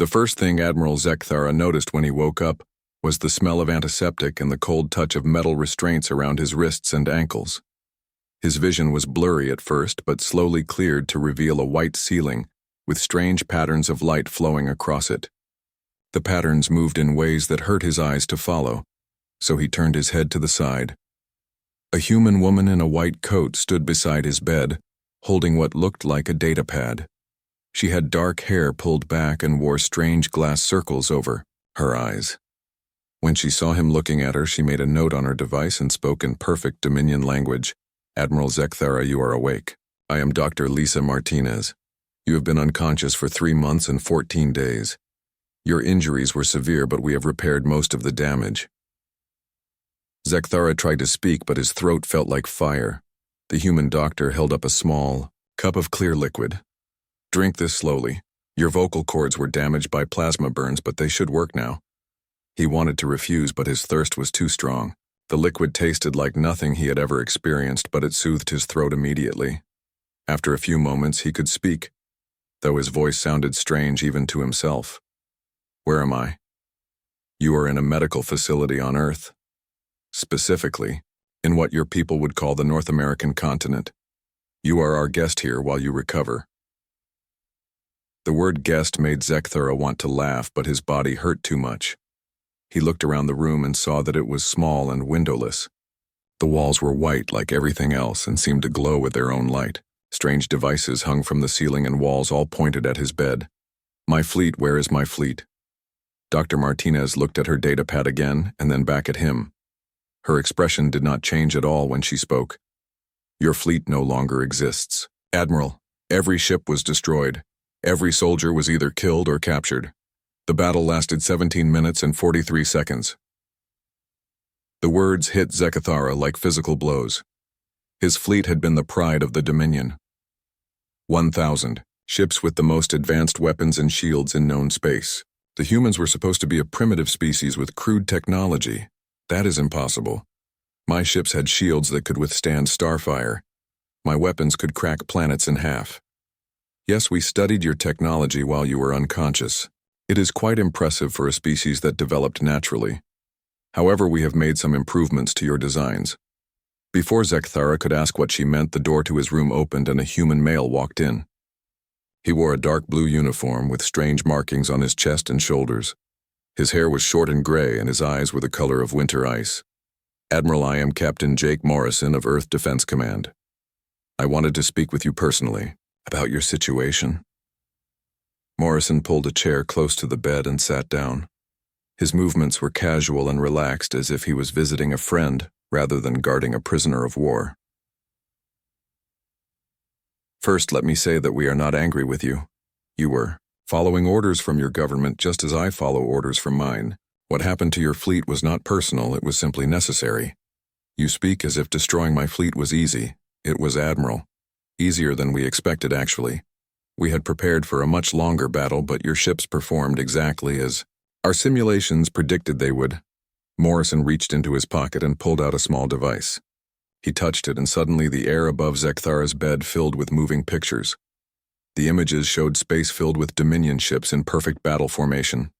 The first thing Admiral Zekthara noticed when he woke up was the smell of antiseptic and the cold touch of metal restraints around his wrists and ankles. His vision was blurry at first, but slowly cleared to reveal a white ceiling with strange patterns of light flowing across it. The patterns moved in ways that hurt his eyes to follow, so he turned his head to the side. A human woman in a white coat stood beside his bed, holding what looked like a datapad. She had dark hair pulled back and wore strange glass circles over her eyes. When she saw him looking at her, she made a note on her device and spoke in perfect Dominion language. "Admiral Zekthara, you are awake. I am Dr. Lisa Martinez. You have been unconscious for 3 months and 14 days. Your injuries were severe, but we have repaired most of the damage." Zekthara tried to speak, but his throat felt like fire. The human doctor held up a small cup of clear liquid. "Drink this slowly. Your vocal cords were damaged by plasma burns, but they should work now." He wanted to refuse, but his thirst was too strong. The liquid tasted like nothing he had ever experienced, but it soothed his throat immediately. After a few moments, he could speak, though his voice sounded strange even to himself. "Where am I?" "You are in a medical facility on Earth. Specifically, in what your people would call the North American continent. You are our guest here while you recover." The word guest made Zekthara want to laugh, but his body hurt too much. He looked around the room and saw that it was small and windowless. The walls were white like everything else and seemed to glow with their own light. Strange devices hung from the ceiling and walls, all pointed at his bed. "My fleet, where is my fleet?" Dr. Martinez looked at her datapad again and then back at him. Her expression did not change at all when she spoke. "Your fleet no longer exists. Admiral, every ship was destroyed. Every soldier was either killed or captured. The battle lasted 17 minutes and 43 seconds. The words hit Zekthara like physical blows. His fleet had been the pride of the Dominion. 1,000 ships with the most advanced weapons and shields in known space. The humans were supposed to be a primitive species with crude technology. That is impossible. My ships had shields that could withstand starfire. My weapons could crack planets in half. Yes, we studied your technology while you were unconscious. It is quite impressive for a species that developed naturally. However, we have made some improvements to your designs." Before Zekthara could ask what she meant, the door to his room opened and a human male walked in. He wore a dark blue uniform with strange markings on his chest and shoulders. His hair was short and gray, and his eyes were the color of winter ice. "Admiral, I am Captain Jake Morrison of Earth Defense Command. I wanted to speak with you personally about your situation." Morrison pulled a chair close to the bed and sat down. His movements were casual and relaxed, as if he was visiting a friend rather than guarding a prisoner of war. "First, let me say that we are not angry with you. You were following orders from your government just as I follow orders from mine. What happened to your fleet was not personal, it was simply necessary. You speak as if destroying my fleet was easy. It was, Admiral. Easier than we expected, actually. We had prepared for a much longer battle, but your ships performed exactly as our simulations predicted they would." Morrison reached into his pocket and pulled out a small device. He touched it, and suddenly the air above Zekthara's bed filled with moving pictures. The images showed space filled with Dominion ships in perfect battle formation.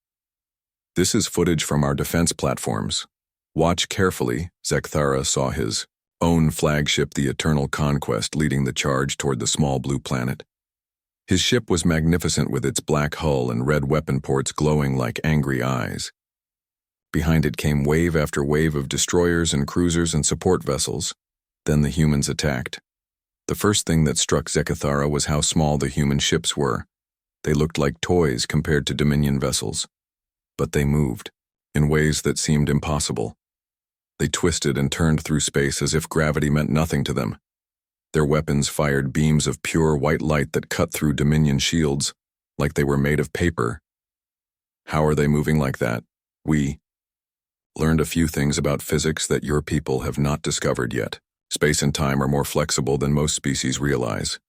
"This is footage from our defense platforms. Watch carefully." Zekthara saw his own flagship, the Eternal Conquest, leading the charge toward the small blue planet. His ship was magnificent, with its black hull and red weapon ports glowing like angry eyes. Behind it came wave after wave of destroyers and cruisers and support vessels. Then the humans attacked. The first thing that struck Zekthara was how small the human ships were. They looked like toys compared to Dominion vessels. But they moved, in ways that seemed impossible. They twisted and turned through space as if gravity meant nothing to them. Their weapons fired beams of pure white light that cut through Dominion shields, like they were made of paper. How are they moving like that? We learned a few things about physics that your people have not discovered yet. Space and time are more flexible than most species realize.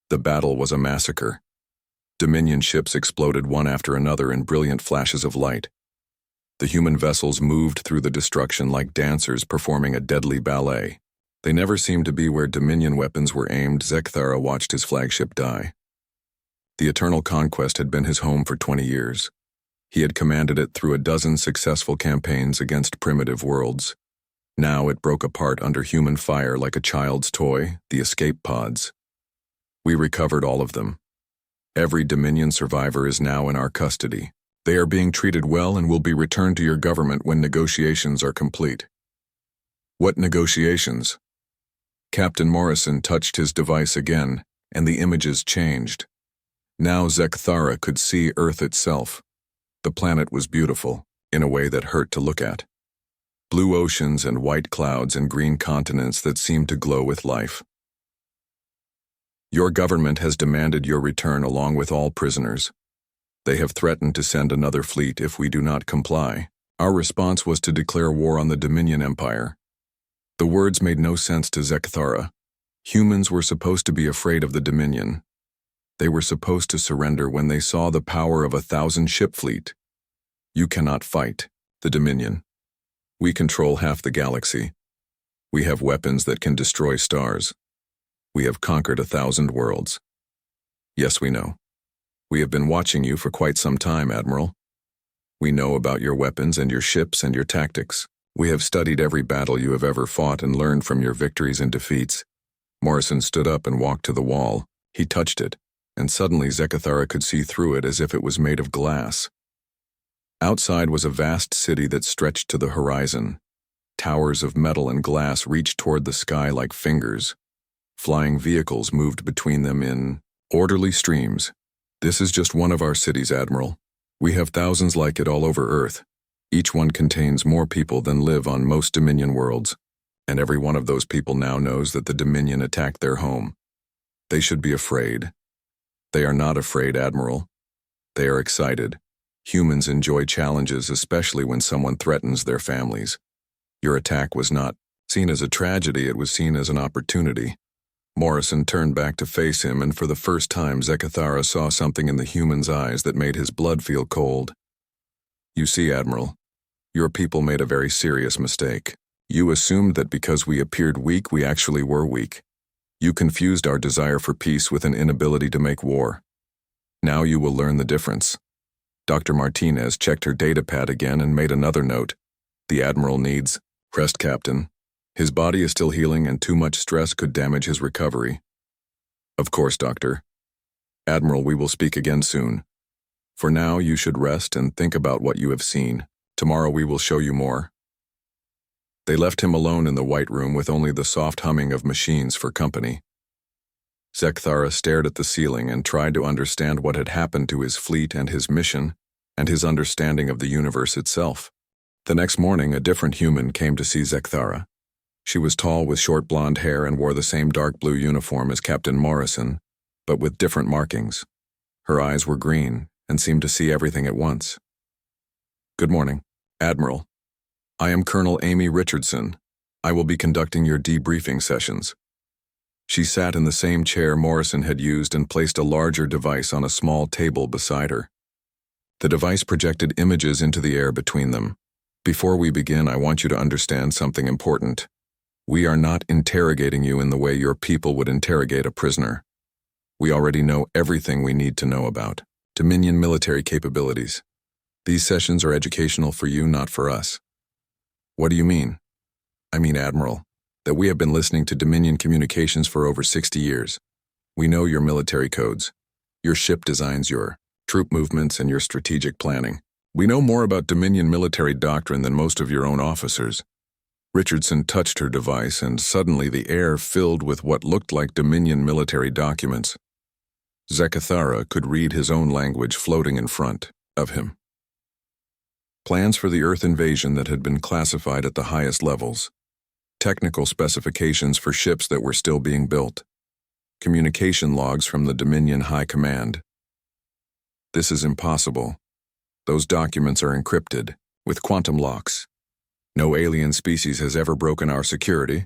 The battle was a massacre. Dominion ships exploded one after another in brilliant flashes of light. The human vessels moved through the destruction like dancers performing a deadly ballet. They never seemed to be where Dominion weapons were aimed. Zekthara watched his flagship die. The Eternal Conquest had been his home for 20 years. He had commanded it through a dozen successful campaigns against primitive worlds. Now it broke apart under human fire like a child's toy, the escape pods. We recovered all of them. Every Dominion survivor is now in our custody. They are being treated well and will be returned to your government when negotiations are complete. What negotiations? Captain Morrison touched his device again, and the images changed. Now Zekthara could see Earth itself. The planet was beautiful, in a way that hurt to look at. Blue oceans and white clouds and green continents that seemed to glow with life. Your government has demanded your return along with all prisoners. They have threatened to send another fleet if we do not comply. Our response was to declare war on the Dominion Empire. The words made no sense to Zekthara. Humans were supposed to be afraid of the Dominion. They were supposed to surrender when they saw the power of 1,000-ship fleet. You cannot fight the Dominion. We control half the galaxy. We have weapons that can destroy stars. We have conquered 1,000 worlds. Yes, we know. We have been watching you for quite some time, Admiral. We know about your weapons and your ships and your tactics. We have studied every battle you have ever fought and learned from your victories and defeats. Morrison stood up and walked to the wall. He touched it, and suddenly Zekthara could see through it as if it was made of glass. Outside was a vast city that stretched to the horizon. Towers of metal and glass reached toward the sky like fingers. Flying vehicles moved between them in orderly streams. This is just one of our cities, Admiral. We have thousands like it all over Earth. Each one contains more people than live on most Dominion worlds, and every one of those people now knows that the Dominion attacked their home. They should be afraid. They are not afraid, Admiral. They are excited. Humans enjoy challenges, especially when someone threatens their families. Your attack was not seen as a tragedy, it was seen as an opportunity. Morrison turned back to face him, and for the first time Zekthara saw something in the human's eyes that made his blood feel cold. You see, Admiral, your people made a very serious mistake. You assumed that because we appeared weak, we actually were weak. You confused our desire for peace with an inability to make war. Now you will learn the difference. Dr. Martinez checked her datapad again and made another note. The Admiral needs rest, Captain. His body is still healing and too much stress could damage his recovery. Of course, Doctor. Admiral, we will speak again soon. For now, you should rest and think about what you have seen. Tomorrow we will show you more. They left him alone in the White Room with only the soft humming of machines for company. Zekthara stared at the ceiling and tried to understand what had happened to his fleet and his mission, and his understanding of the universe itself. The next morning, a different human came to see Zekthara. She was tall with short blonde hair and wore the same dark blue uniform as Captain Morrison, but with different markings. Her eyes were green and seemed to see everything at once. Good morning, Admiral. I am Colonel Amy Richardson. I will be conducting your debriefing sessions. She sat in the same chair Morrison had used and placed a larger device on a small table beside her. The device projected images into the air between them. Before we begin, I want you to understand something important. We are not interrogating you in the way your people would interrogate a prisoner. We already know everything we need to know about Dominion military capabilities. These sessions are educational for you, not for us. What do you mean? I mean, Admiral, that we have been listening to Dominion communications for over 60 years. We know your military codes, your ship designs, your troop movements, and your strategic planning. We know more about Dominion military doctrine than most of your own officers. Richardson touched her device, and suddenly the air filled with what looked like Dominion military documents. Zekthara could read his own language floating in front of him. Plans for the Earth invasion that had been classified at the highest levels. Technical specifications for ships that were still being built. Communication logs from the Dominion High Command. This is impossible. Those documents are encrypted, with quantum locks. No alien species has ever broken our security.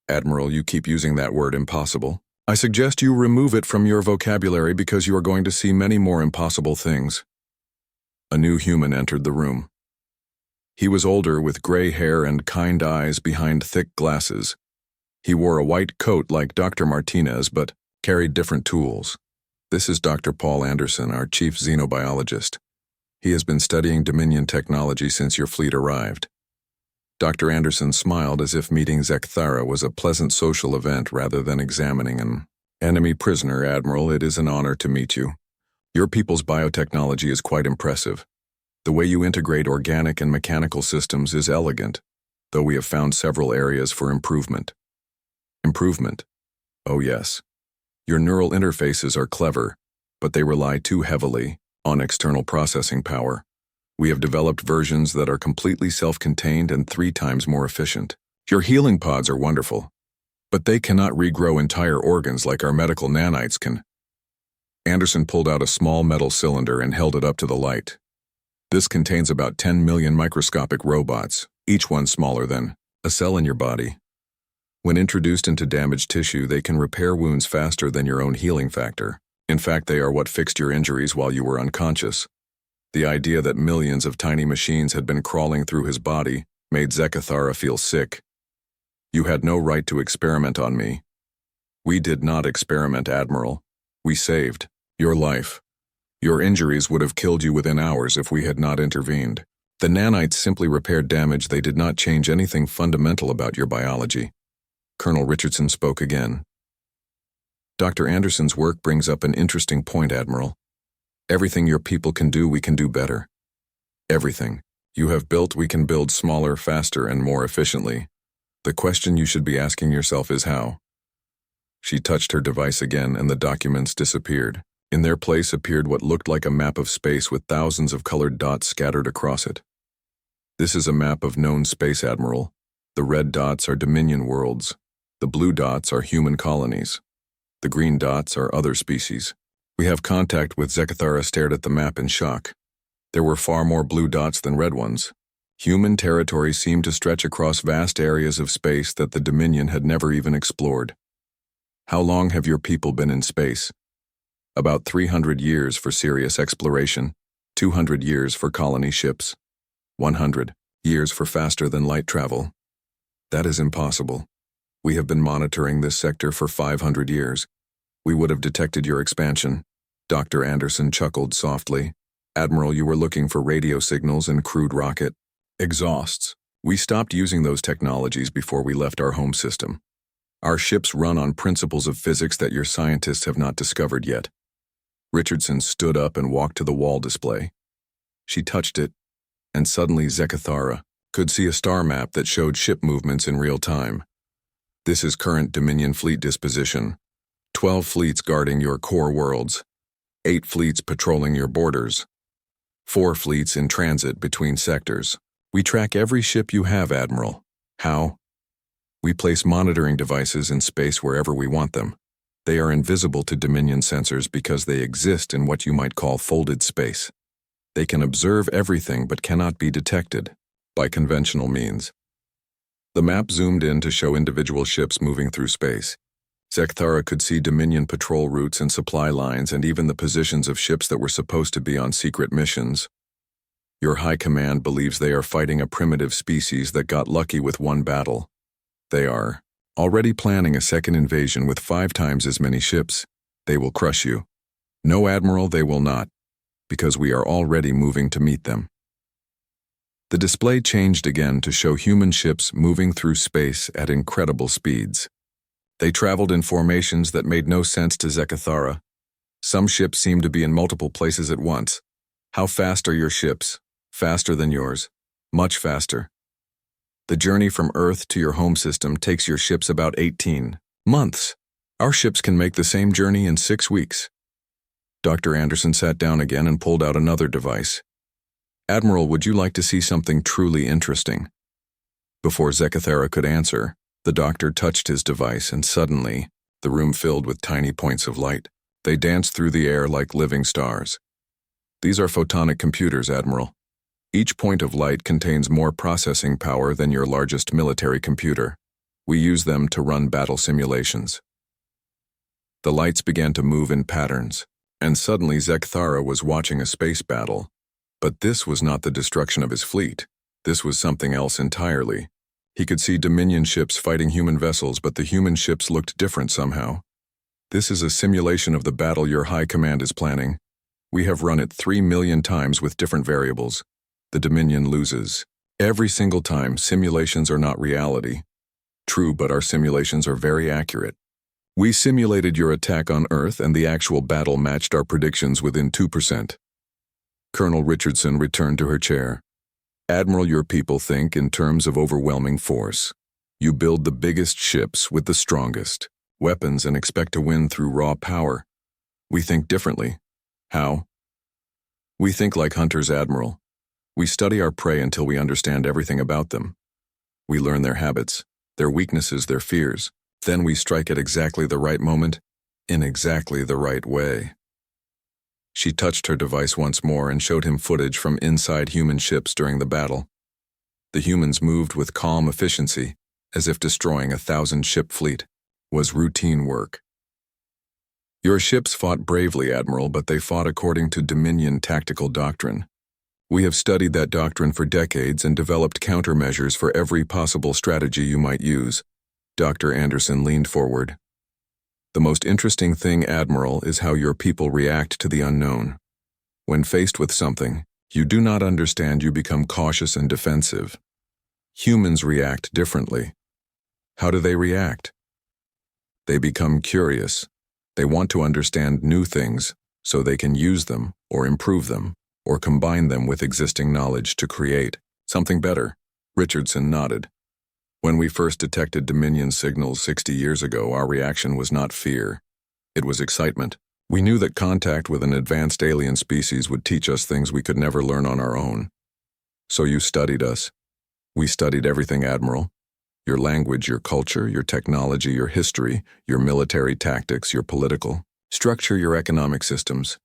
Admiral, you keep using that word impossible. I suggest you remove it from your vocabulary because you are going to see many more impossible things. A new human entered the room. He was older with gray hair and kind eyes behind thick glasses. He wore a white coat like Dr. Martinez but carried different tools. This is Dr. Paul Anderson, our chief xenobiologist. He has been studying Dominion technology since your fleet arrived. Dr. Anderson smiled as if meeting Zekthara was a pleasant social event rather than examining an enemy prisoner. Admiral, it is an honor to meet you. Your people's biotechnology is quite impressive. The way you integrate organic and mechanical systems is elegant, though we have found several areas for improvement. Improvement? Oh yes. Your neural interfaces are clever, but they rely too heavily on external processing power. We have developed versions that are completely self-contained and 3 times more efficient. Your healing pods are wonderful, but they cannot regrow entire organs like our medical nanites can. Anderson pulled out a small metal cylinder and held it up to the light. This contains about 10 million microscopic robots, each one smaller than a cell in your body. When introduced into damaged tissue, they can repair wounds faster than your own healing factor. In fact, they are what fixed your injuries while you were unconscious. The idea that millions of tiny machines had been crawling through his body made Zekthara feel sick. You had no right to experiment on me. We did not experiment, Admiral. We saved your life. Your injuries would have killed you within hours if we had not intervened. The nanites simply repaired damage. They did not change anything fundamental about your biology. Colonel Richardson spoke again. Dr. Anderson's work brings up an interesting point, Admiral. Everything your people can do, we can do better. Everything you have built, we can build smaller, faster, and more efficiently. The question you should be asking yourself is how. She touched her device again, and the documents disappeared. In their place appeared what looked like a map of space with thousands of colored dots scattered across it. This is a map of known space, Admiral. The red dots are Dominion worlds. The blue dots are human colonies. The green dots are other species. We have contact with Zekthara stared at the map in shock. There were far more blue dots than red ones. Human territory seemed to stretch across vast areas of space that the Dominion had never even explored. How long have your people been in space? About 300 years for serious exploration, 200 years for colony ships, 100 years for faster-than-light travel. That is impossible. We have been monitoring this sector for 500 years. We would have detected your expansion. Dr. Anderson chuckled softly. Admiral, you were looking for radio signals and crude rocket exhausts. We stopped using those technologies before we left our home system. Our ships run on principles of physics that your scientists have not discovered yet. Richardson stood up and walked to the wall display. She touched it, and suddenly Zekthara could see a star map that showed ship movements in real time. This is current Dominion fleet disposition. 12 fleets guarding your core worlds. 8 fleets patrolling your borders. 4 fleets in transit between sectors. We track every ship you have, Admiral. How? We place monitoring devices in space wherever we want them. They are invisible to Dominion sensors because they exist in what you might call folded space. They can observe everything but cannot be detected by conventional means. The map zoomed in to show individual ships moving through space. Zekthara could see Dominion patrol routes and supply lines and even the positions of ships that were supposed to be on secret missions. Your high command believes they are fighting a primitive species that got lucky with one battle. They are already planning a second invasion with 5 times as many ships. They will crush you. No, Admiral, they will not, because we are already moving to meet them. The display changed again to show human ships moving through space at incredible speeds. They traveled in formations that made no sense to Zekthara. Some ships seemed to be in multiple places at once. How fast are your ships? Faster than yours. Much faster. The journey from Earth to your home system takes your ships about 18 months. Our ships can make the same journey in 6 weeks. Dr. Anderson sat down again and pulled out another device. Admiral, would you like to see something truly interesting? Before Zekthara could answer, the doctor touched his device, and suddenly, the room filled with tiny points of light. They danced through the air like living stars. These are photonic computers, Admiral. Each point of light contains more processing power than your largest military computer. We use them to run battle simulations. The lights began to move in patterns, and suddenly Zekthara was watching a space battle. But this was not the destruction of his fleet. This was something else entirely. He could see Dominion ships fighting human vessels, but the human ships looked different somehow. This is a simulation of the battle your high command is planning. We have run it 3 million times with different variables. The Dominion loses. Every single time, simulations are not reality. True, but our simulations are very accurate. We simulated your attack on Earth and the actual battle matched our predictions within 2%. Colonel Richardson returned to her chair. Admiral, your people think in terms of overwhelming force. You build the biggest ships with the strongest weapons and expect to win through raw power. We think differently. How? We think like hunters, Admiral. We study our prey until we understand everything about them. We learn their habits, their weaknesses, their fears. Then we strike at exactly the right moment, in exactly the right way. She touched her device once more and showed him footage from inside human ships during the battle. The humans moved with calm efficiency, as if destroying 1,000-ship fleet was routine work. Your ships fought bravely, Admiral, but they fought according to Dominion tactical doctrine. We have studied that doctrine for decades and developed countermeasures for every possible strategy you might use. Dr. Anderson leaned forward. The most interesting thing, Admiral, is how your people react to the unknown. When faced with something you do not understand, you become cautious and defensive. Humans react differently. How do they react? They become curious. They want to understand new things so they can use them or improve them or combine them with existing knowledge to create something better. Richardson nodded. When we first detected Dominion signals 60 years ago, our reaction was not fear. It was excitement. We knew that contact with an advanced alien species would teach us things we could never learn on our own. So you studied us. We studied everything, Admiral. Your language, your culture, your technology, your history, your military tactics, your political structure, your economic systems.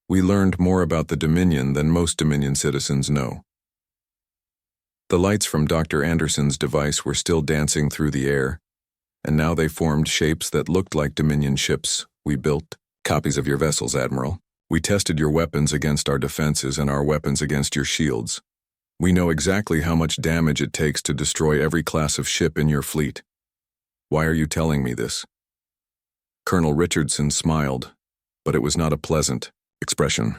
We learned more about the Dominion than most Dominion citizens know. The lights from Dr. Anderson's device were still dancing through the air, and now they formed shapes that looked like Dominion ships. We built copies of your vessels, Admiral. We tested your weapons against our defenses and our weapons against your shields. We know exactly how much damage it takes to destroy every class of ship in your fleet. Why are you telling me this? Colonel Richardson smiled, but it was not a pleasant expression.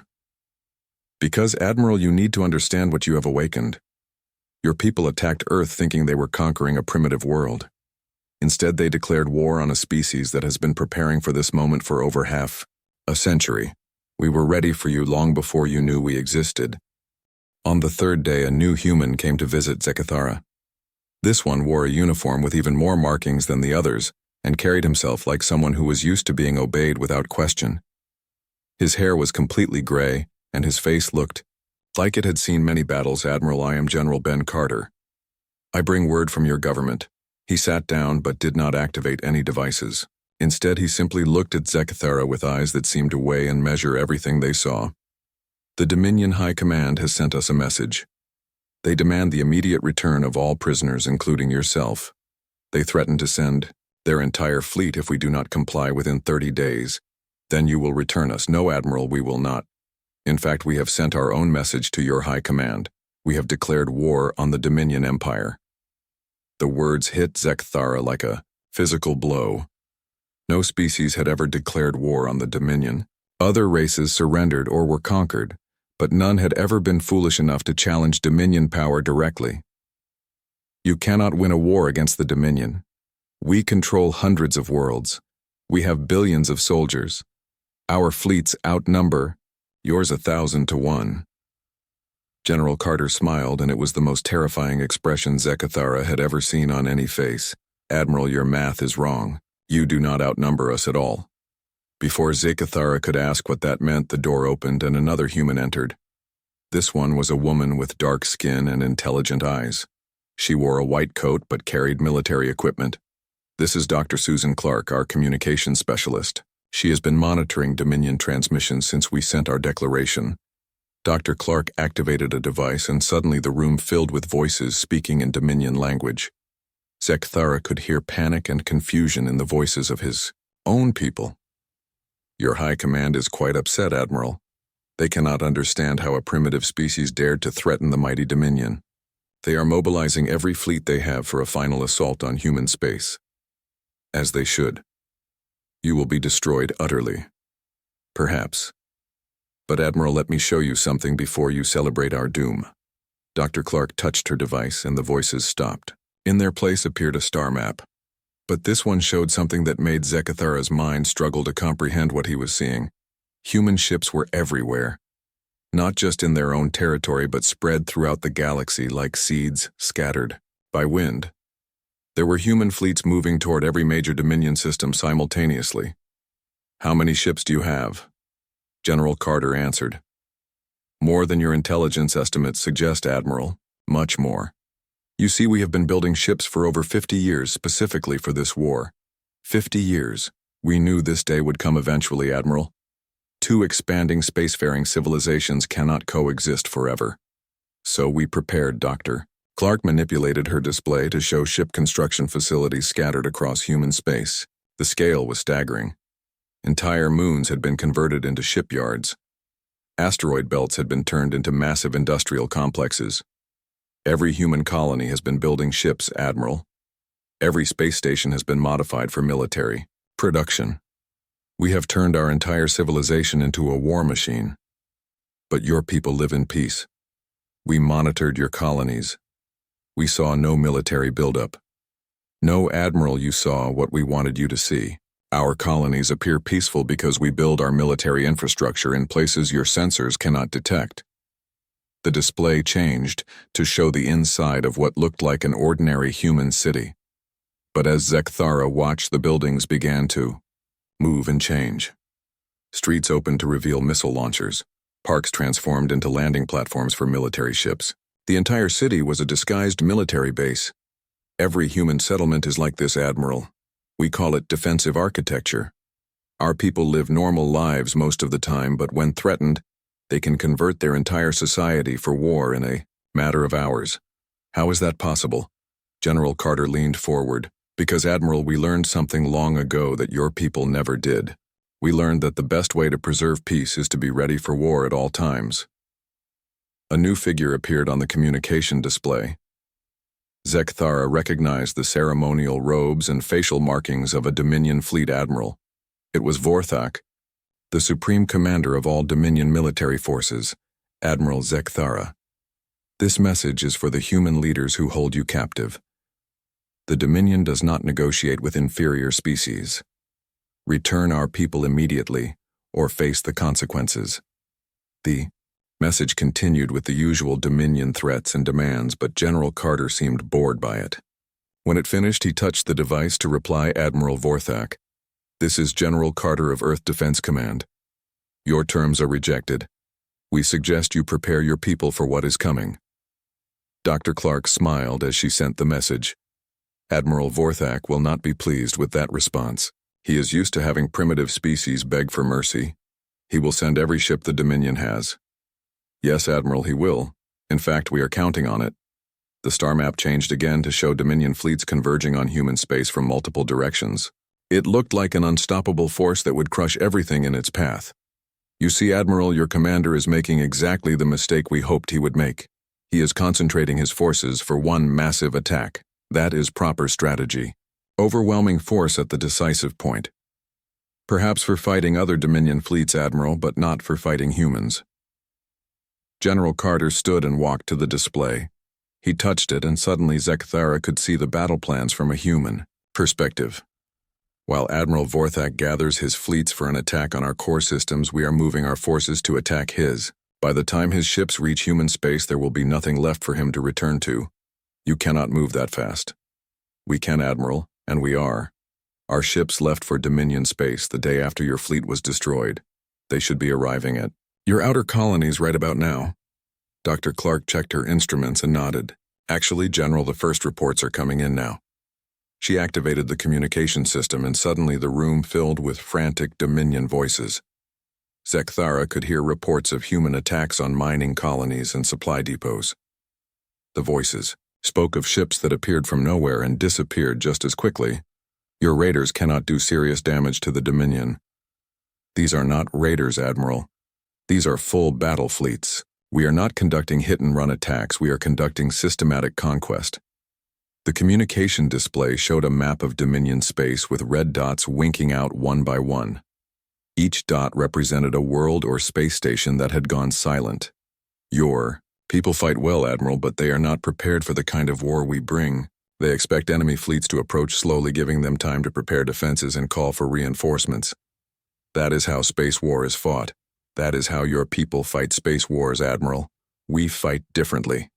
Because, Admiral, you need to understand what you have awakened. Your people attacked Earth thinking they were conquering a primitive world. Instead, they declared war on a species that has been preparing for this moment for over half a century. We were ready for you long before you knew we existed. On the third day, a new human came to visit Zekithara. This one wore a uniform with even more markings than the others and carried himself like someone who was used to being obeyed without question. His hair was completely gray, and his face looked like it had seen many battles. Admiral, I am General Ben Carter. I bring word from your government. He sat down but did not activate any devices. Instead, he simply looked at Zekithara with eyes that seemed to weigh and measure everything they saw. The Dominion High Command has sent us a message. They demand the immediate return of all prisoners, including yourself. They threaten to send their entire fleet if we do not comply within 30 days. Then you will return us. No, Admiral, we will not. In fact, we have sent our own message to your High Command. We have declared war on the Dominion Empire. The words hit Zekithara like a physical blow. No species had ever declared war on the Dominion. Other races surrendered or were conquered, but none had ever been foolish enough to challenge Dominion power directly. You cannot win a war against the Dominion. We control hundreds of worlds. We have billions of soldiers. Our fleets outnumber yours 1,000 to 1. General Carter smiled, and it was the most terrifying expression Zekithara had ever seen on any face. Admiral, your math is wrong. You do not outnumber us at all. Before Zekithara could ask what that meant, the door opened and another human entered. This one was a woman with dark skin and intelligent eyes. She wore a white coat but carried military equipment. This is Dr. Susan Clark, our communications specialist. She has been monitoring Dominion transmissions since we sent our declaration. Dr. Clark activated a device, and suddenly the room filled with voices speaking in Dominion language. Zekithara could hear panic and confusion in the voices of his own people. Your High Command is quite upset, Admiral. They cannot understand how a primitive species dared to threaten the mighty Dominion. They are mobilizing every fleet they have for a final assault on human space. As they should. You will be destroyed utterly. Perhaps. But Admiral, let me show you something before you celebrate our doom. Dr. Clark touched her device and the voices stopped. In their place appeared a star map. But this one showed something that made Zekithara's mind struggle to comprehend what he was seeing. Human ships were everywhere. Not just in their own territory, but spread throughout the galaxy like seeds scattered by wind. There were human fleets moving toward every major Dominion system simultaneously. How many ships do you have? General Carter answered. More than your intelligence estimates suggest, Admiral. Much more. You see, we have been building ships for over 50 years specifically for this war. 50 years. We knew this day would come eventually, Admiral. Two expanding spacefaring civilizations cannot coexist forever. So we prepared, Doctor. Clark manipulated her display to show ship construction facilities scattered across human space. The scale was staggering. Entire moons had been converted into shipyards. Asteroid belts had been turned into massive industrial complexes. Every human colony has been building ships, Admiral. Every space station has been modified for military production. We have turned our entire civilization into a war machine. But your people live in peace. We monitored your colonies. We saw no military buildup. No, Admiral, you saw what we wanted you to see. Our colonies appear peaceful because we build our military infrastructure in places your sensors cannot detect. The display changed to show the inside of what looked like an ordinary human city. But as Zekthara watched, the buildings began to move and change. Streets opened to reveal missile launchers. Parks transformed into landing platforms for military ships. The entire city was a disguised military base. Every human settlement is like this, Admiral. We call it defensive architecture. Our people live normal lives most of the time, but when threatened, they can convert their entire society for war in a matter of hours. How is that possible? General Carter leaned forward. Because, Admiral, we learned something long ago that your people never did. We learned that the best way to preserve peace is to be ready for war at all times. A new figure appeared on the communication display. Zekthara recognized the ceremonial robes and facial markings of a Dominion fleet admiral. It was Vorthak, the supreme commander of all Dominion military forces, Admiral Zekthara. This message is for the human leaders who hold you captive. The Dominion does not negotiate with inferior species. Return our people immediately, or face the consequences. The message continued with the usual Dominion threats and demands, but General Carter seemed bored by it. When it finished, he touched the device to reply, Admiral Vorthak. This is General Carter of Earth Defense Command. Your terms are rejected. We suggest you prepare your people for what is coming. Dr. Clark smiled as she sent the message. Admiral Vorthak will not be pleased with that response. He is used to having primitive species beg for mercy. He will send every ship the Dominion has. Yes, Admiral, he will. In fact, we are counting on it. The star map changed again to show Dominion fleets converging on human space from multiple directions. It looked like an unstoppable force that would crush everything in its path. You see, Admiral, your commander is making exactly the mistake we hoped he would make. He is concentrating his forces for one massive attack. That is proper strategy. Overwhelming force at the decisive point. Perhaps for fighting other Dominion fleets, Admiral, but not for fighting humans. General Carter stood and walked to the display. He touched it, and suddenly Zekthara could see the battle plans from a human perspective. While Admiral Vorthak gathers his fleets for an attack on our core systems, we are moving our forces to attack his. By the time his ships reach human space, there will be nothing left for him to return to. You cannot move that fast. We can, Admiral, and we are. Our ships left for Dominion space the day after your fleet was destroyed. They should be arriving at your outer colonies right about now. Dr. Clark checked her instruments and nodded. Actually, General, the first reports are coming in now. She activated the communication system, and suddenly the room filled with frantic Dominion voices. Zekthara could hear reports of human attacks on mining colonies and supply depots. The voices spoke of ships that appeared from nowhere and disappeared just as quickly. Your raiders cannot do serious damage to the Dominion. These are not raiders, Admiral. These are full battle fleets. We are not conducting hit-and-run attacks, we are conducting systematic conquest. The communication display showed a map of Dominion space with red dots winking out one by one. Each dot represented a world or space station that had gone silent. Your people fight well, Admiral, but they are not prepared for the kind of war we bring. They expect enemy fleets to approach slowly, giving them time to prepare defenses and call for reinforcements. That is how space war is fought. That is how your people fight space wars, Admiral. We fight differently.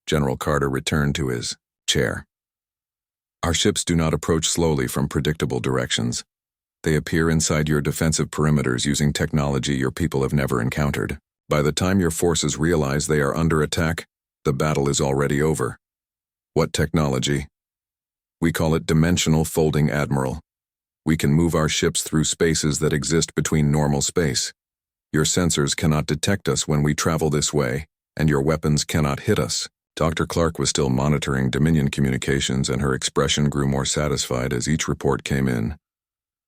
General Carter returned to his chair. Our ships do not approach slowly from predictable directions. They appear inside your defensive perimeters using technology your people have never encountered. By the time your forces realize they are under attack, the battle is already over. What technology? We call it dimensional folding, Admiral. We can move our ships through spaces that exist between normal space. Your sensors cannot detect us when we travel this way, and your weapons cannot hit us. Dr. Clark was still monitoring Dominion communications, and her expression grew more satisfied as each report came in.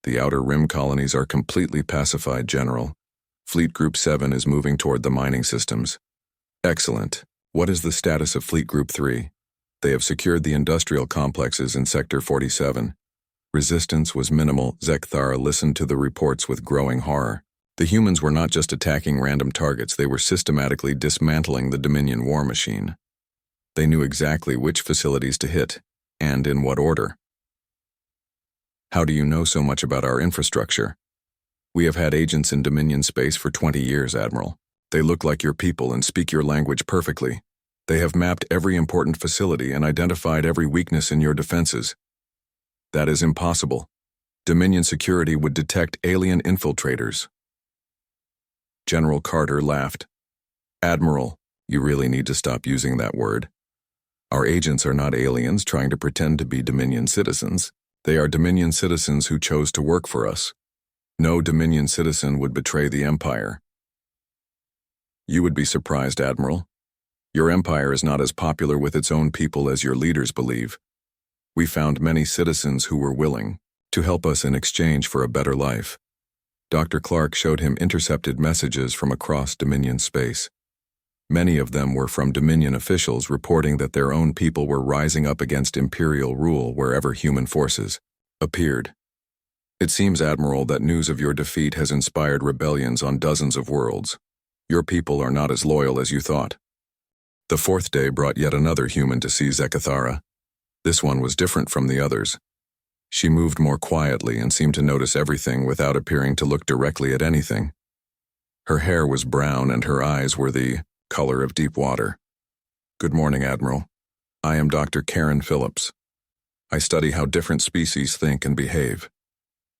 The Outer Rim colonies are completely pacified, General. Fleet Group 7 is moving toward the mining systems. Excellent. What is the status of Fleet Group 3? They have secured the industrial complexes in Sector 47. Resistance was minimal. Zekthara listened to the reports with growing horror. The humans were not just attacking random targets, they were systematically dismantling the Dominion war machine. They knew exactly which facilities to hit, and in what order. How do you know so much about our infrastructure? We have had agents in Dominion space for 20 years, Admiral. They look like your people and speak your language perfectly. They have mapped every important facility and identified every weakness in your defenses. That is impossible. Dominion security would detect alien infiltrators. General Carter laughed. Admiral, you really need to stop using that word. Our agents are not aliens trying to pretend to be Dominion citizens. They are Dominion citizens who chose to work for us. No Dominion citizen would betray the Empire. You would be surprised, Admiral. Your Empire is not as popular with its own people as your leaders believe. We found many citizens who were willing to help us in exchange for a better life. Dr. Clark showed him intercepted messages from across Dominion space. Many of them were from Dominion officials reporting that their own people were rising up against Imperial rule wherever human forces appeared. It seems, Admiral, that news of your defeat has inspired rebellions on dozens of worlds. Your people are not as loyal as you thought. The fourth day brought yet another human to see Zekthara. This one was different from the others. She moved more quietly and seemed to notice everything without appearing to look directly at anything. Her hair was brown and her eyes were the color of deep water. Good morning, Admiral. I am Dr. Karen Phillips. I study how different species think and behave.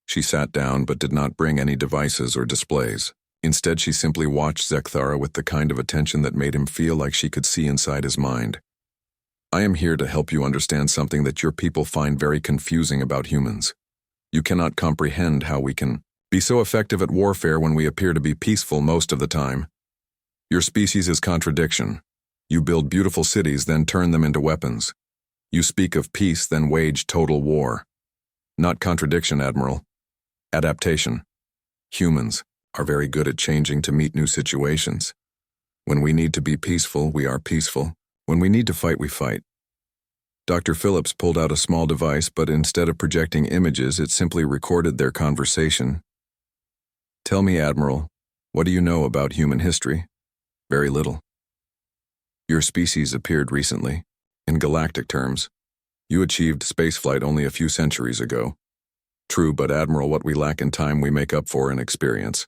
She sat down but did not bring any devices or displays. Instead, she simply watched Zekthara with the kind of attention that made him feel like she could see inside his mind. I am here to help you understand something that your people find very confusing about humans. You cannot comprehend how we can be so effective at warfare when we appear to be peaceful most of the time. Your species is contradiction. You build beautiful cities, then turn them into weapons. You speak of peace, then wage total war. Not contradiction, Admiral. Adaptation. Humans are very good at changing to meet new situations. When we need to be peaceful, we are peaceful. When we need to fight, we fight. Dr. Phillips pulled out a small device, but instead of projecting images, it simply recorded their conversation. Tell me, Admiral, what do you know about human history? Very little. Your species appeared recently. In galactic terms, you achieved spaceflight only a few centuries ago. True, but Admiral, what we lack in time we make up for in experience.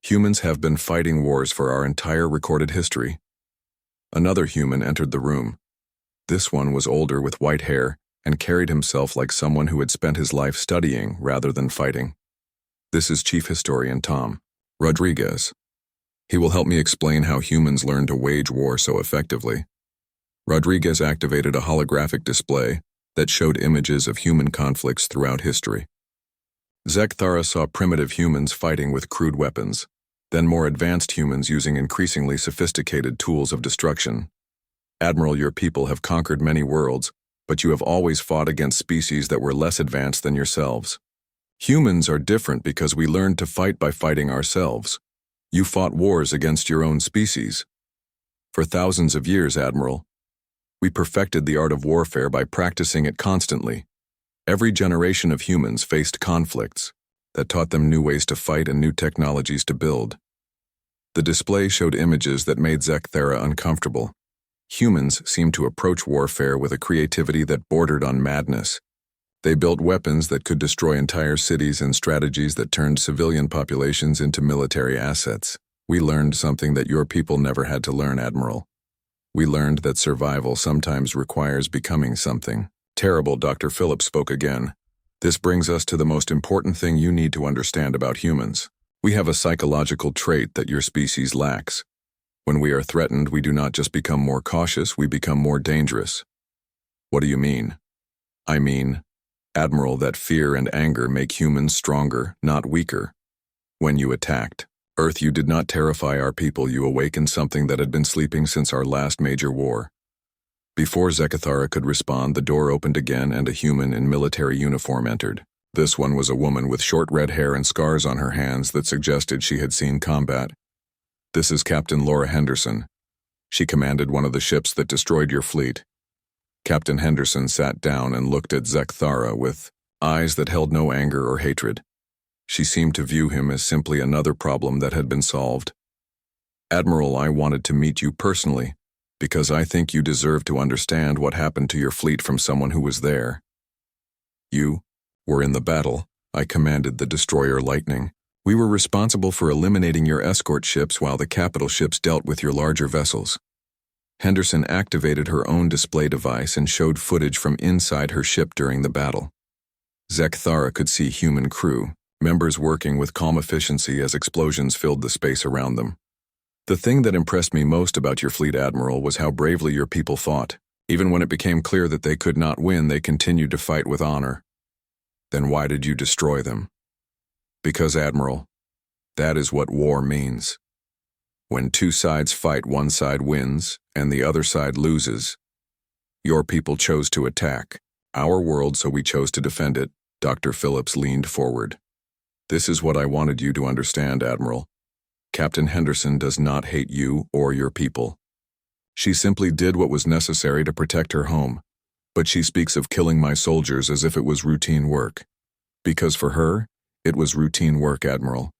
Humans have been fighting wars for our entire recorded history. Another human entered the room. This one was older with white hair and carried himself like someone who had spent his life studying rather than fighting. This is Chief Historian Tom Rodriguez. He will help me explain how humans learn to wage war so effectively. Rodriguez activated a holographic display that showed images of human conflicts throughout history. Zekthara saw primitive humans fighting with crude weapons, then more advanced humans using increasingly sophisticated tools of destruction. Admiral, your people have conquered many worlds, but you have always fought against species that were less advanced than yourselves. Humans are different because we learned to fight by fighting ourselves. You fought wars against your own species. For thousands of years, Admiral. We perfected the art of warfare by practicing it constantly. Every generation of humans faced conflicts that taught them new ways to fight and new technologies to build. The display showed images that made Zekthera uncomfortable. Humans seemed to approach warfare with a creativity that bordered on madness. They built weapons that could destroy entire cities and strategies that turned civilian populations into military assets. We learned something that your people never had to learn, Admiral. We learned that survival sometimes requires becoming something. Terrible, Dr. Phillips spoke again. This brings us to the most important thing you need to understand about humans. We have a psychological trait that your species lacks. When we are threatened, we do not just become more cautious, we become more dangerous. What do you mean? I mean, Admiral, that fear and anger make humans stronger, not weaker. When you attacked Earth, you did not terrify our people, you awakened something that had been sleeping since our last major war. Before Zekthara could respond, the door opened again and a human in military uniform entered. This one was a woman with short red hair and scars on her hands that suggested she had seen combat. This is Captain Laura Henderson. She commanded one of the ships that destroyed your fleet. Captain Henderson sat down and looked at Zekthara with eyes that held no anger or hatred. She seemed to view him as simply another problem that had been solved. Admiral, I wanted to meet you personally, because I think you deserve to understand what happened to your fleet from someone who was there. You were in the battle. I commanded the destroyer Lightning. We were responsible for eliminating your escort ships while the capital ships dealt with your larger vessels. Henderson activated her own display device and showed footage from inside her ship during the battle. Zekthara could see human crew, members working with calm efficiency as explosions filled the space around them. The thing that impressed me most about your fleet, Admiral, was how bravely your people fought. Even when it became clear that they could not win, they continued to fight with honor. Then why did you destroy them? Because, Admiral, that is what war means. When two sides fight, one side wins and the other side loses. Your people chose to attack our world, so we chose to defend it. Dr. Phillips leaned forward. This is what I wanted you to understand, Admiral. Captain Henderson does not hate you or your people. She simply did what was necessary to protect her home, but she speaks of killing my soldiers as if it was routine work. Because for her, it was routine work, Admiral.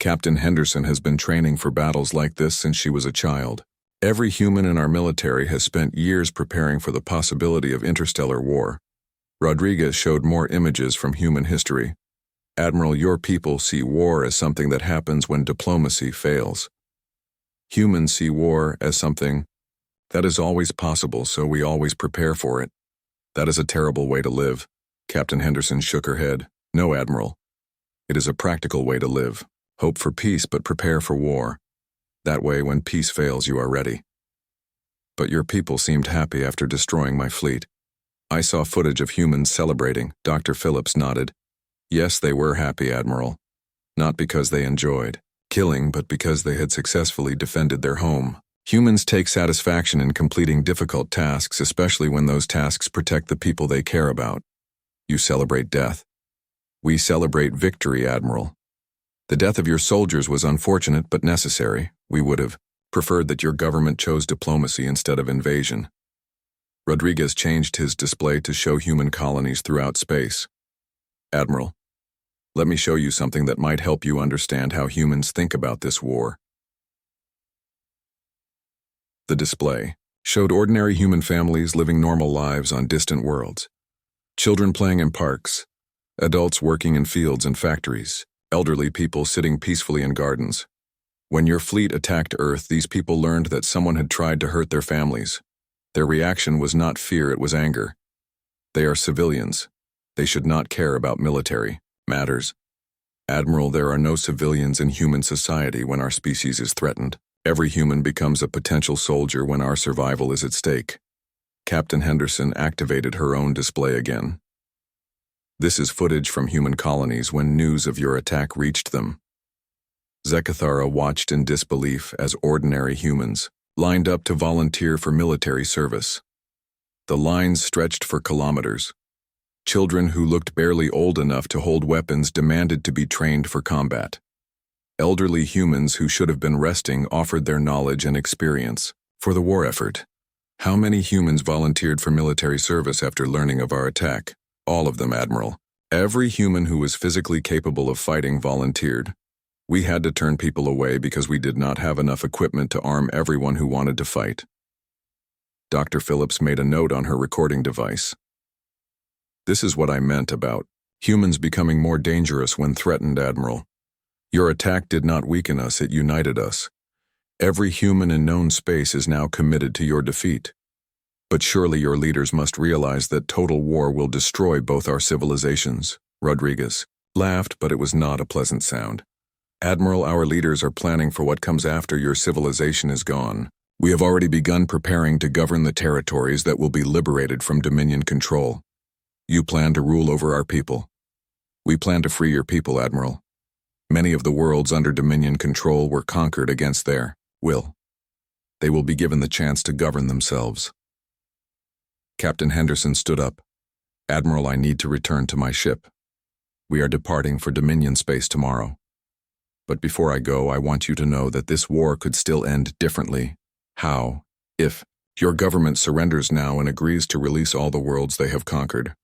Captain Henderson has been training for battles like this since she was a child. Every human in our military has spent years preparing for the possibility of interstellar war. Rodriguez showed more images from human history. Admiral, your people see war as something that happens when diplomacy fails. Humans see war as something that is always possible, so we always prepare for it. That is a terrible way to live. Captain Henderson shook her head. No, Admiral. It is a practical way to live. Hope for peace, but prepare for war. That way, when peace fails, you are ready. But your people seemed happy after destroying my fleet. I saw footage of humans celebrating. Dr. Phillips nodded. Yes, they were happy, Admiral. Not because they enjoyed killing, but because they had successfully defended their home. Humans take satisfaction in completing difficult tasks, especially when those tasks protect the people they care about. You celebrate death. We celebrate victory, Admiral. The death of your soldiers was unfortunate but necessary. We would have preferred that your government chose diplomacy instead of invasion. Rodriguez changed his display to show human colonies throughout space. Admiral, let me show you something that might help you understand how humans think about this war. The display showed ordinary human families living normal lives on distant worlds. Children playing in parks, adults working in fields and factories, elderly people sitting peacefully in gardens. When your fleet attacked Earth, these people learned that someone had tried to hurt their families. Their reaction was not fear, it was anger. They are civilians. They should not care about military matters. Admiral, there are no civilians in human society when our species is threatened. Every human becomes a potential soldier when our survival is at stake. Captain Henderson activated her own display again. This is footage from human colonies when news of your attack reached them. Zekthara watched in disbelief as ordinary humans lined up to volunteer for military service. The lines stretched for kilometers. Children who looked barely old enough to hold weapons demanded to be trained for combat. Elderly humans who should have been resting offered their knowledge and experience for the war effort. How many humans volunteered for military service after learning of our attack? All of them, Admiral. Every human who was physically capable of fighting volunteered. We had to turn people away because we did not have enough equipment to arm everyone who wanted to fight. Dr. Phillips made a note on her recording device. This is what I meant about humans becoming more dangerous when threatened, Admiral. Your attack did not weaken us, it united us. Every human in known space is now committed to your defeat. But surely your leaders must realize that total war will destroy both our civilizations. Rodriguez laughed, but it was not a pleasant sound. Admiral, our leaders are planning for what comes after your civilization is gone. We have already begun preparing to govern the territories that will be liberated from Dominion control. You plan to rule over our people. We plan to free your people, Admiral. Many of the worlds under Dominion control were conquered against their will. They will be given the chance to govern themselves. Captain Henderson stood up. Admiral, I need to return to my ship. We are departing for Dominion space tomorrow. But before I go, I want you to know that this war could still end differently. How? If your government surrenders now and agrees to release all the worlds they have conquered.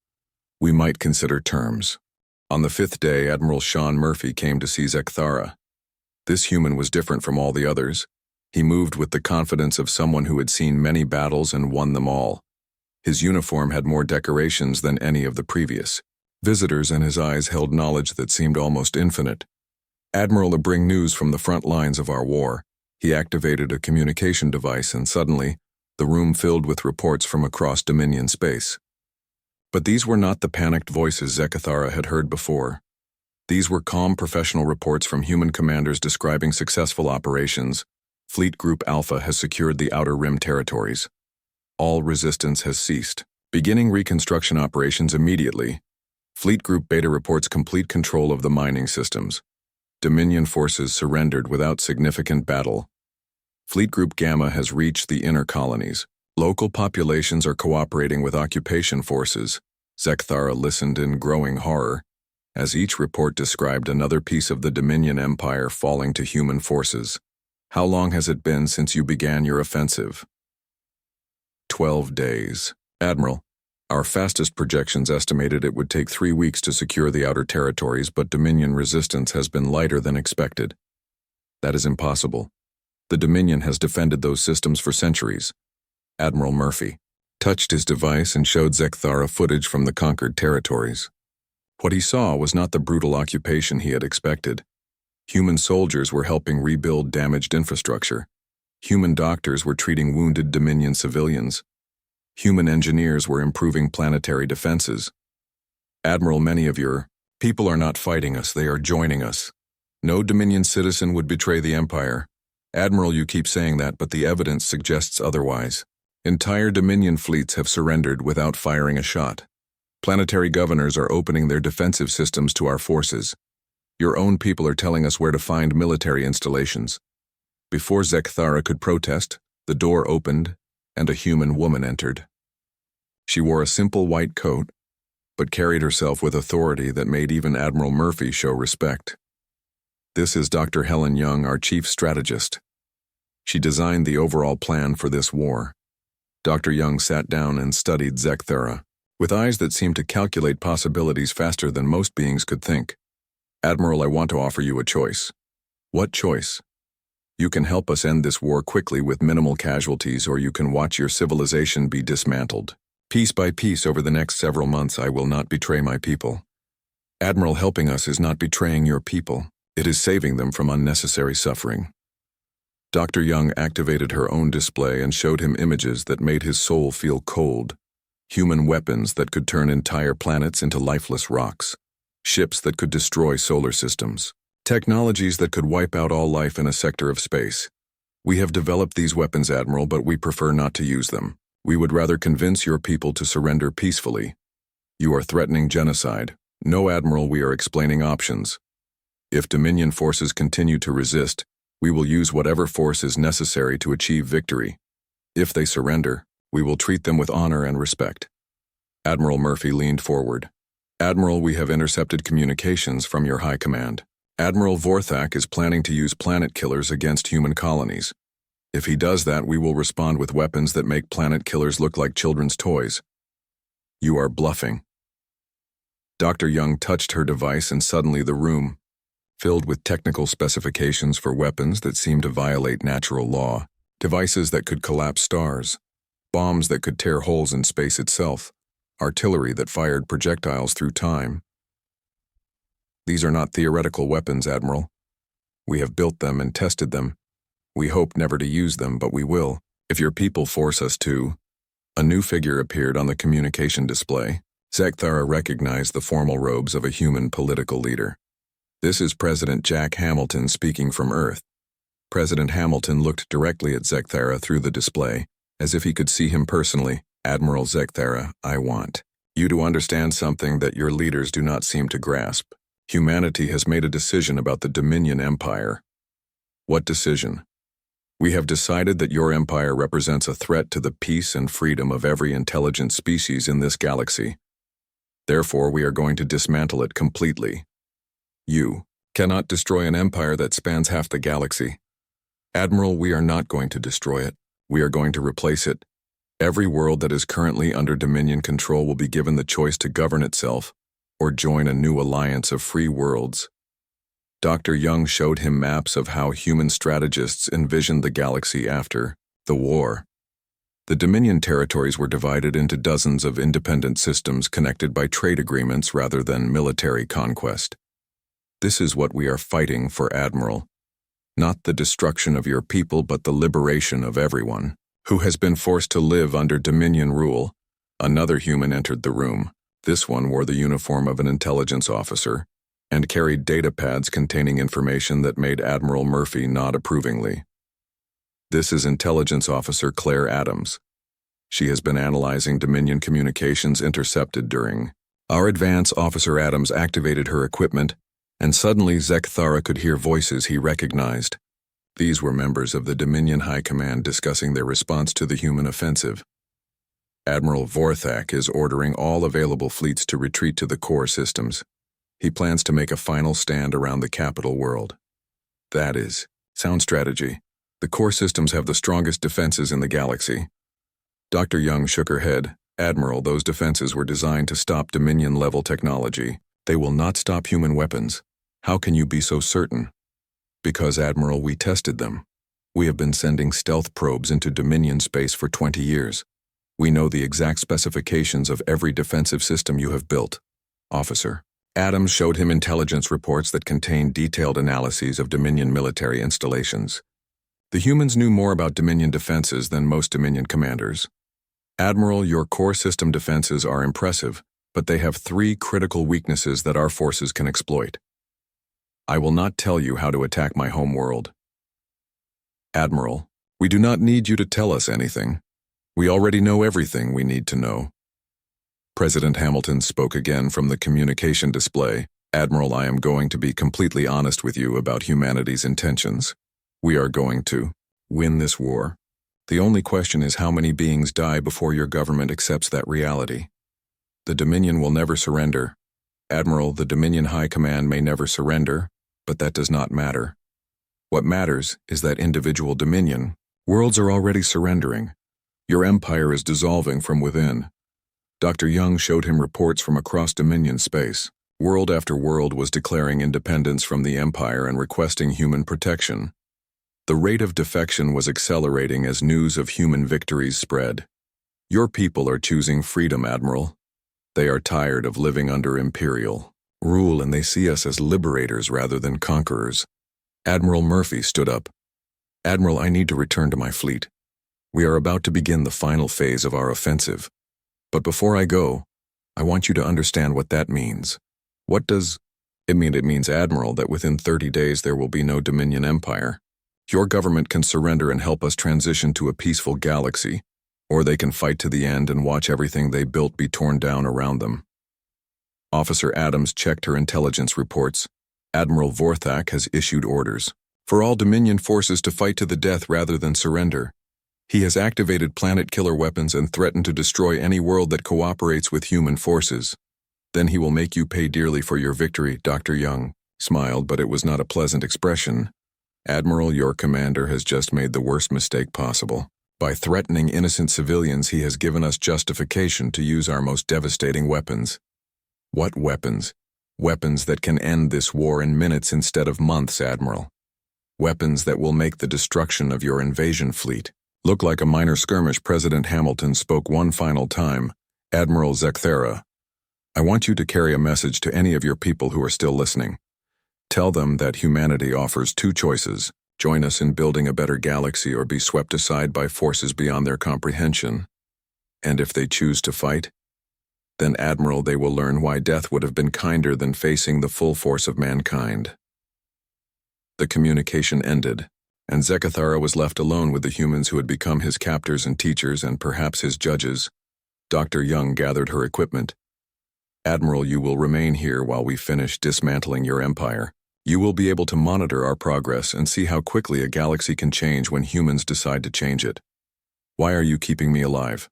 We might consider terms. On the 5th day, Admiral Sean Murphy came to see Zekthara. This human was different from all the others. He moved with the confidence of someone who had seen many battles and won them all. His uniform had more decorations than any of the previous visitors, and his eyes held knowledge that seemed almost infinite. Admiral, to bring news from the front lines of our war. He activated a communication device, and suddenly, the room filled with reports from across Dominion space. But these were not the panicked voices Zekthara had heard before. These were calm professional reports from human commanders describing successful operations. Fleet Group Alpha has secured the Outer Rim territories. All resistance has ceased. Beginning reconstruction operations immediately. Fleet Group Beta reports complete control of the mining systems. Dominion forces surrendered without significant battle. Fleet Group Gamma has reached the inner colonies. Local populations are cooperating with occupation forces. Zekthara listened in growing horror, as each report described another piece of the Dominion Empire falling to human forces. How long has it been since you began your offensive? 12 days. Admiral, our fastest projections estimated it would take 3 weeks to secure the outer territories, but Dominion resistance has been lighter than expected. That is impossible. The Dominion has defended those systems for centuries. Admiral Murphy touched his device and showed Zekthara footage from the conquered territories. What he saw was not the brutal occupation he had expected. Human soldiers were helping rebuild damaged infrastructure. Human doctors were treating wounded Dominion civilians. Human engineers were improving planetary defenses. Admiral, many of your people are not fighting us, they are joining us. No Dominion citizen would betray the Empire. Admiral, you keep saying that, but the evidence suggests otherwise. Entire Dominion fleets have surrendered without firing a shot. Planetary governors are opening their defensive systems to our forces. Your own people are telling us where to find military installations. Before Zekthara could protest, the door opened and a human woman entered. She wore a simple white coat, but carried herself with authority that made even Admiral Murphy show respect. This is Dr. Helen Young, our chief strategist. She designed the overall plan for this war. Dr. Young sat down and studied Zekthara, with eyes that seemed to calculate possibilities faster than most beings could think. Admiral, I want to offer you a choice. What choice? You can help us end this war quickly with minimal casualties, or you can watch your civilization be dismantled. Piece by piece over the next several months, I will not betray my people. Admiral, helping us is not betraying your people. It is saving them from unnecessary suffering. Dr. Young activated her own display and showed him images that made his soul feel cold. Human weapons that could turn entire planets into lifeless rocks. Ships that could destroy solar systems. Technologies that could wipe out all life in a sector of space. We have developed these weapons, Admiral, but we prefer not to use them. We would rather convince your people to surrender peacefully. You are threatening genocide. No, Admiral, we are explaining options. If Dominion forces continue to resist, we will use whatever force is necessary to achieve victory. If they surrender, we will treat them with honor and respect. Admiral Murphy leaned forward. Admiral, we have intercepted communications from your high command. Admiral Vorthak is planning to use planet killers against human colonies. If he does that, we will respond with weapons that make planet killers look like children's toys. You are bluffing. Dr. Young touched her device and suddenly the room, filled with technical specifications for weapons that seemed to violate natural law, devices that could collapse stars, bombs that could tear holes in space itself, artillery that fired projectiles through time. These are not theoretical weapons, Admiral. We have built them and tested them. We hope never to use them, but we will, if your people force us to. A new figure appeared on the communication display. Zekthara recognized the formal robes of a human political leader. This is President Jack Hamilton speaking from Earth. President Hamilton looked directly at Zekthara through the display, as if he could see him personally. Admiral Zekthara, I want you to understand something that your leaders do not seem to grasp. Humanity has made a decision about the Dominion Empire. What decision? We have decided that your empire represents a threat to the peace and freedom of every intelligent species in this galaxy. Therefore, we are going to dismantle it completely. You cannot destroy an empire that spans half the galaxy. Admiral, we are not going to destroy it. We are going to replace it. Every world that is currently under Dominion control will be given the choice to govern itself or join a new alliance of free worlds. Dr. Young showed him maps of how human strategists envisioned the galaxy after the war. The Dominion territories were divided into dozens of independent systems connected by trade agreements rather than military conquest. This is what we are fighting for, Admiral. Not the destruction of your people, but the liberation of everyone who has been forced to live under Dominion rule. Another human entered the room. This one wore the uniform of an intelligence officer and carried data pads containing information that made Admiral Murphy nod approvingly. This is Intelligence Officer Claire Adams. She has been analyzing Dominion communications intercepted during. Our advance Officer Adams activated her equipment, and suddenly Zekthara could hear voices he recognized. These were members of the Dominion High Command discussing their response to the human offensive. Admiral Vorthak is ordering all available fleets to retreat to the core systems. He plans to make a final stand around the capital world. That is sound strategy. The core systems have the strongest defenses in the galaxy. Dr. Young shook her head. Admiral, those defenses were designed to stop Dominion-level technology. They will not stop human weapons. How can you be so certain? Because, Admiral, we tested them. We have been sending stealth probes into Dominion space for 20 years. We know the exact specifications of every defensive system you have built. Officer. Adams showed him intelligence reports that contained detailed analyses of Dominion military installations. The humans knew more about Dominion defenses than most Dominion commanders. Admiral, your core system defenses are impressive, but they have 3 critical weaknesses that our forces can exploit. I will not tell you how to attack my home world. Admiral, we do not need you to tell us anything. We already know everything we need to know. President Hamilton spoke again from the communication display. Admiral, I am going to be completely honest with you about humanity's intentions. We are going to win this war. The only question is how many beings die before your government accepts that reality. The Dominion will never surrender. Admiral, the Dominion High Command may never surrender, but that does not matter. What matters is that individual Dominion worlds are already surrendering. Your empire is dissolving from within. Dr. Young showed him reports from across Dominion space. World after world was declaring independence from the Empire and requesting human protection. The rate of defection was accelerating as news of human victories spread. Your people are choosing freedom, Admiral. They are tired of living under imperial rule and they see us as liberators rather than conquerors. Admiral Murphy stood up. Admiral, I need to return to my fleet. We are about to begin the final phase of our offensive. But before I go, I want you to understand what that means. What does it mean? It means, Admiral, that within 30 days there will be no Dominion Empire. Your government can surrender and help us transition to a peaceful galaxy, or they can fight to the end and watch everything they built be torn down around them. Officer Adams checked her intelligence reports. Admiral Vorthak has issued orders for all Dominion forces to fight to the death rather than surrender. He has activated planet-killer weapons and threatened to destroy any world that cooperates with human forces. Then he will make you pay dearly for your victory. Dr. Young smiled, but it was not a pleasant expression. Admiral, your commander has just made the worst mistake possible. By threatening innocent civilians, he has given us justification to use our most devastating weapons. What weapons? Weapons that can end this war in minutes instead of months, Admiral. Weapons that will make the destruction of your invasion fleet look like a minor skirmish. President Hamilton spoke one final time. Admiral Zekthera, I want you to carry a message to any of your people who are still listening. Tell them that humanity offers two choices: join us in building a better galaxy or be swept aside by forces beyond their comprehension. And if they choose to fight, then, Admiral, they will learn why death would have been kinder than facing the full force of mankind. The communication ended, and Zekthara was left alone with the humans who had become his captors and teachers and perhaps his judges. Dr. Young gathered her equipment. Admiral, you will remain here while we finish dismantling your empire. You will be able to monitor our progress and see how quickly a galaxy can change when humans decide to change it. Why are you keeping me alive?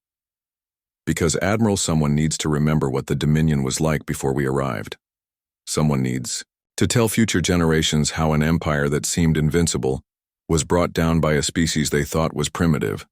Because, Admiral, someone needs to remember what the Dominion was like before we arrived. Someone needs to tell future generations how an empire that seemed invincible was brought down by a species they thought was primitive.